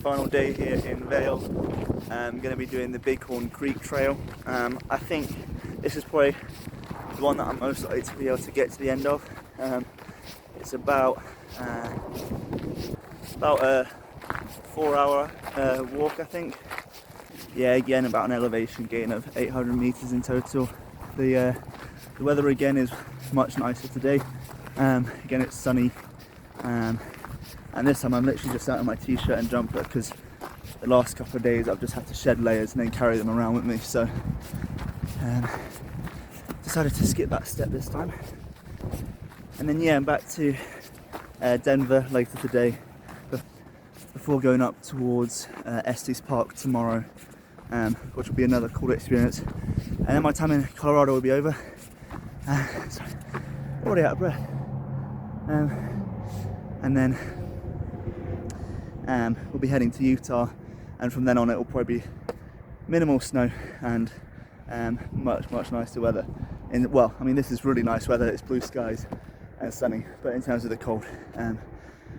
final day here in Vail. I'm going to be doing the Bighorn Creek Trail. I think this is probably the one that I'm most likely to be able to get to the end of. It's about a 4-hour walk, I think. Yeah, again about an elevation gain of 800 meters in total. The weather again is much nicer today. Again, it's sunny, and this time I'm literally just out in my t-shirt and jumper because the last couple of days I've just had to shed layers and then carry them around with me. So decided to skip that step this time. And then yeah, I'm back to Denver later today before going up towards Estes Park tomorrow, which will be another cool experience. And then my time in Colorado will be over. Sorry, already out of breath. And then we'll be heading to Utah, and from then on it will probably be minimal snow and much nicer weather. Well, I mean, this is really nice weather. It's blue skies and sunny, but in terms of the cold,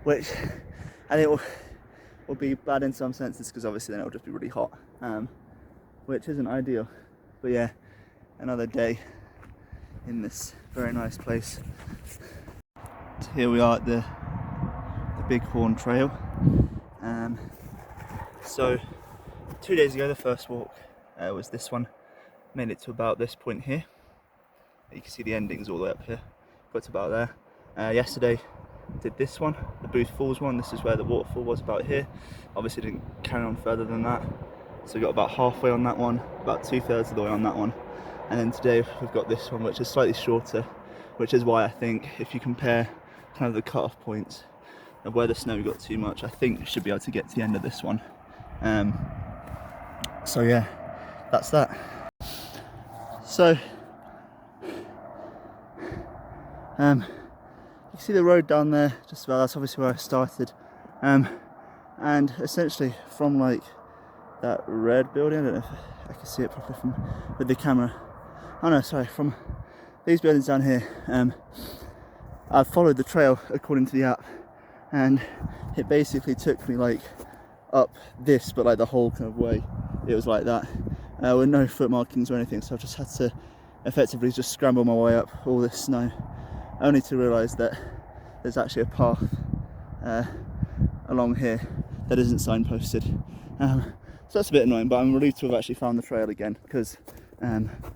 which I think will be bad in some senses because obviously then it'll just be really hot, which isn't ideal. But yeah, another day in this very nice place. So here we are at the Bighorn Trail. So 2 days ago the first walk was this one. Made it to about this point here. You can see the endings all the way up here. Got to about there. Yesterday did this one, the Booth Falls one. This is where the waterfall was, about here. Obviously didn't carry on further than that. So we got about halfway on that one, about 2/3 of the way on that one. And then today we've got this one, which is slightly shorter, which is why I think if you compare kind of the cut-off points of where the snow got too much, I think we should be able to get to the end of this one. So yeah, that's that. So you can see the road down there, just about. That's obviously where I started. And essentially from like that red building, I don't know if I can see it properly with the camera. Oh no, sorry, from these buildings down here, I followed the trail according to the app, and it basically took me like up this, but like the whole kind of way it was like that, with no foot markings or anything. So I just had to effectively just scramble my way up all this snow, only to realise that there's actually a path along here that isn't signposted. So that's a bit annoying, but I'm relieved to have actually found the trail again, because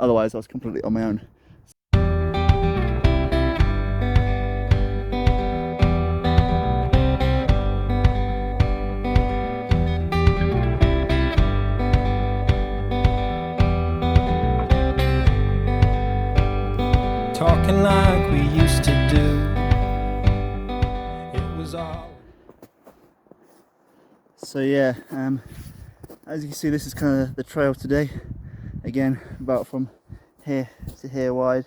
otherwise I was completely on my own. Talking like we used to do. It was all. So yeah, as you can see, this is kind of the trail today. Again, about from here to here wide.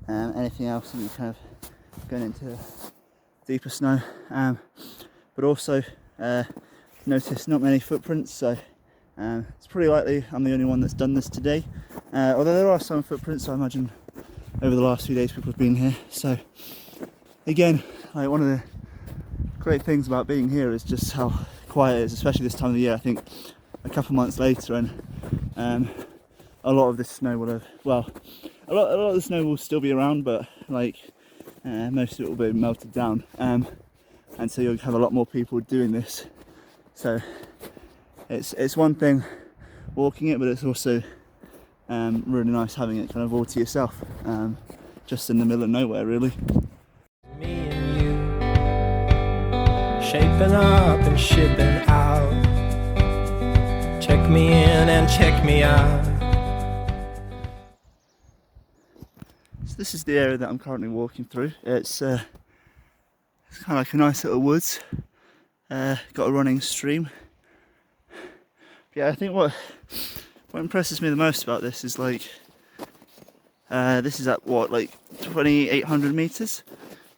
Anything else will be kind of going into deeper snow. But also noticed not many footprints, so it's pretty likely I'm the only one that's done this today. Although there are some footprints, so I imagine over the last few days people have been here. So again, like, one of the great things about being here is just how quiet it is, especially this time of the year. I think a couple months later, and a lot of this snow will have, well, a lot of the snow will still be around, but like most of it will be melted down, and so you'll have a lot more people doing this. So it's one thing walking it, but it's also really nice having it kind of all to yourself, just in the middle of nowhere, really. Me and you, shaping up and shipping out. Check me in and check me out. So this is the area that I'm currently walking through. It's kind of like a nice little woods. Got a running stream. Yeah, I think what impresses me the most about this is like this is at what, like 2,800 meters.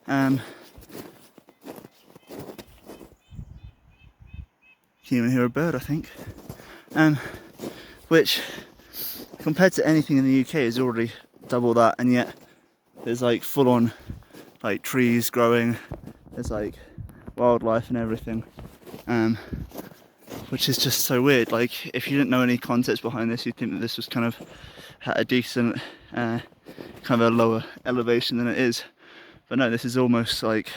Can you even hear a bird, I think? Which compared to anything in the UK is already double that, and yet there's like full on like trees growing, there's like wildlife and everything. which is just so weird. Like, if you didn't know any context behind this, you'd think that this was kind of at a decent, kind of a lower elevation than it is. But no, this is almost like,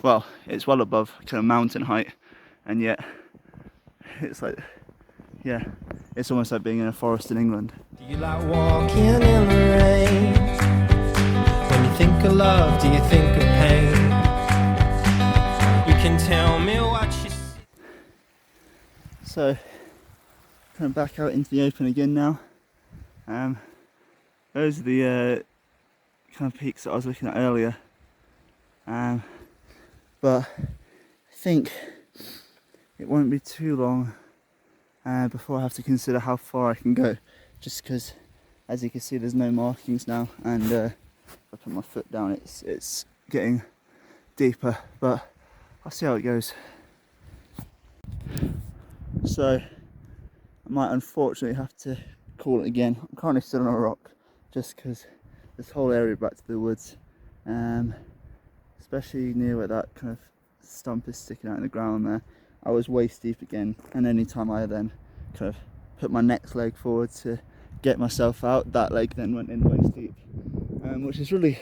well, it's well above kind of mountain height, and yet it's like, yeah, it's almost like being in a forest in England. Do you like walking in the rain? When you think of love, do you think of pain? You can tell me what you see. So, kind of back out into the open again now. Those are the kind of peaks that I was looking at earlier. But I think it won't be too long before I have to consider how far I can go, just because, as you can see, there's no markings now, and if I put my foot down, it's getting deeper, but I'll see how it goes. So I might unfortunately have to call it again. I'm currently still on a rock, just because this whole area back to the woods, especially near where that kind of stump is sticking out in the ground there, I was waist deep again, and any time I then kind of put my next leg forward to get myself out, that leg then went in waist deep, which is really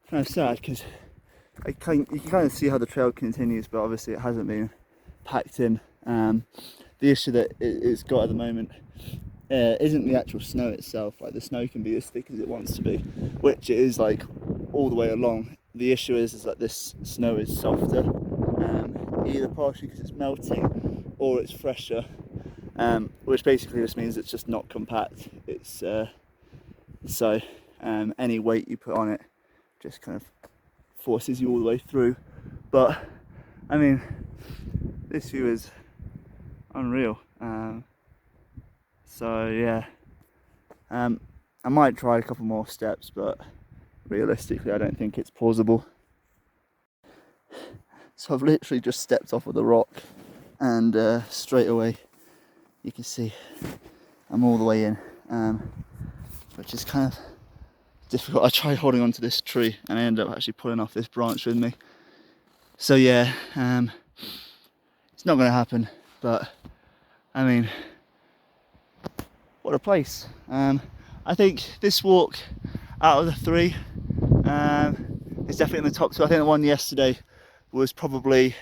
kind of sad, because you can kind of see how the trail continues, but obviously it hasn't been packed in. The issue that it's got at the moment isn't the actual snow itself. Like, the snow can be as thick as it wants to be, which it is, like, all the way along. The issue is that this snow is softer, either partially because it's melting or it's fresher, which basically just means it's just not compact. It's so any weight you put on it just kind of forces you all the way through. But I mean, this view is unreal. So yeah, I might try a couple more steps, but realistically I don't think it's plausible. So I've literally just stepped off of the rock, and straight away you can see I'm all the way in, which is kind of difficult. I tried holding onto this tree and I ended up actually pulling off this branch with me. So yeah, it's not going to happen, but I mean, what a place. I think this walk out of the three is definitely in the top two. I think the one yesterday was probably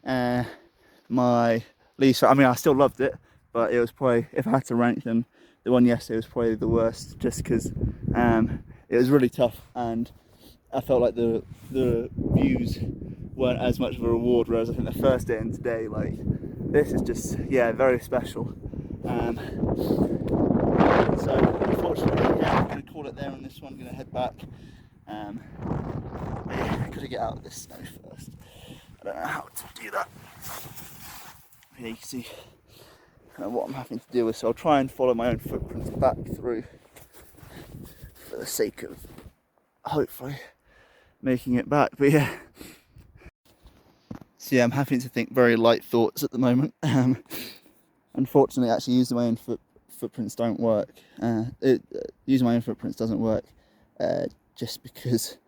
my least. I mean, I still loved it, but it was probably, if I had to rank them, the one yesterday was probably the worst, just because it was really tough, and I felt like the views weren't as much of a reward, whereas I think the first day and today, like, this is just, yeah, very special. So unfortunately, yeah, I'm going to call it there on this one. I'm going to head back. I've got to get out of this snow first. I don't know how to do that. Yeah, you can see kind of what I'm having to deal with, so I'll try and follow my own footprints back through for the sake of hopefully making it back. But yeah, so yeah, I'm having to think very light thoughts at the moment. Unfortunately, actually using my own footprints don't work. Using my own footprints doesn't work, just because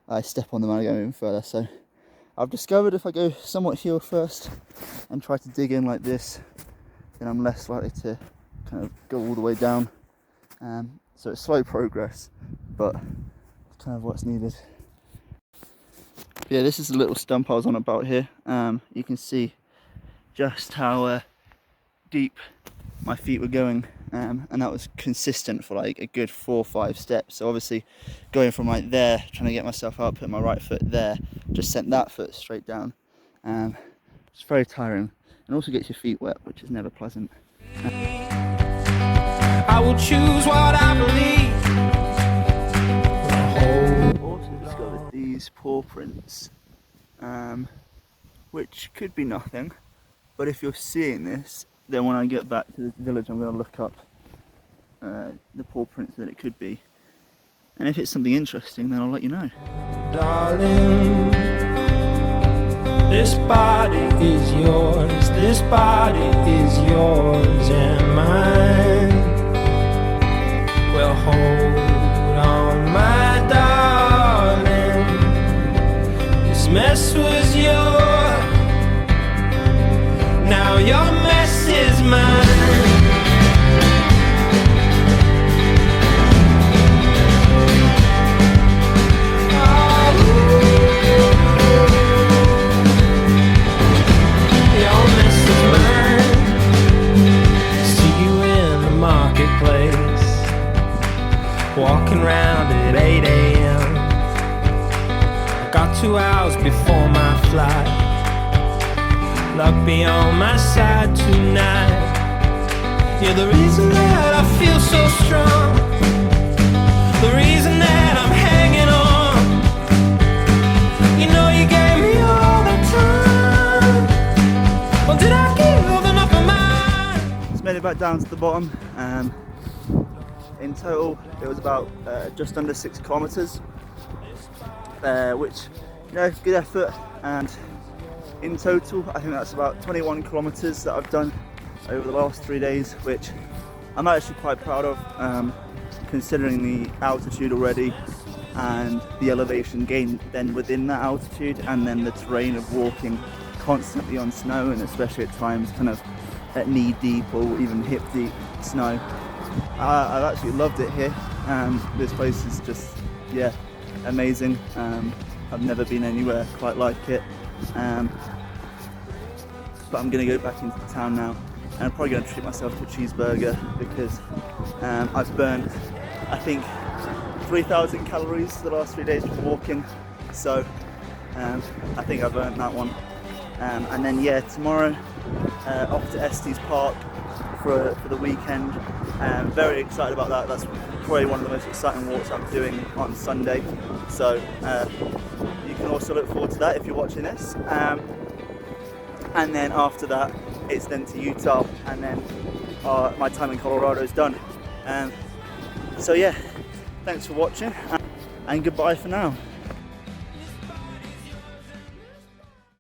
I step on them and I go even further. So I've discovered if I go somewhat heel first and try to dig in like this, then I'm less likely to kind of go all the way down. So it's slow progress, but it's kind of what's needed. Yeah, this is the little stump I was on about here. You can see just how deep my feet were going, and that was consistent for like a good 4 or 5 steps. So obviously going from like there, trying to get myself up, put my right foot there, just sent that foot straight down. It's very tiring, and also gets your feet wet, which is never pleasant. I will choose what I believe. Also discovered these paw prints, which could be nothing, but if you're seeing this, then when I get back to the village, I'm going to look up the paw prints that it could be, and if it's something interesting, then I'll let you know. Darling, this body is yours, this body is yours and mine. Well, hold on, my darling, this mess was yours, now you're mine. is mine. Your mess is mine. See you in the marketplace, walking round at 8 a.m. I got 2 hours before my flight. Luck be on my side tonight. You're the reason that I feel so strong, the reason that I'm hanging on. You know you gave me all the time. Well, did I give enough of mine? Just made it back down to the bottom. In total, it was about just under 6 kilometers, which, you know, good effort. And in total, I think that's about 21 kilometers that I've done over the last 3 days, which I'm actually quite proud of, considering the altitude already and the elevation gain then within that altitude, and then the terrain of walking constantly on snow, and especially at times kind of at knee deep or even hip deep snow. I've actually loved it here. This place is just, yeah, amazing. I've never been anywhere quite like it. But I'm going to go back into the town now, and I'm probably going to treat myself to a cheeseburger, because I've burnt, I think, 3,000 calories the last 3 days from walking, so I think I've earned that one. And then, yeah, tomorrow off to Estes Park for the weekend. Very excited about that. That's probably one of the most exciting walks I'm doing on Sunday, so you can also look forward to that if you're watching this. And then after that, it's then to Utah, and then my time in Colorado is done. So yeah, thanks for watching, and goodbye for now.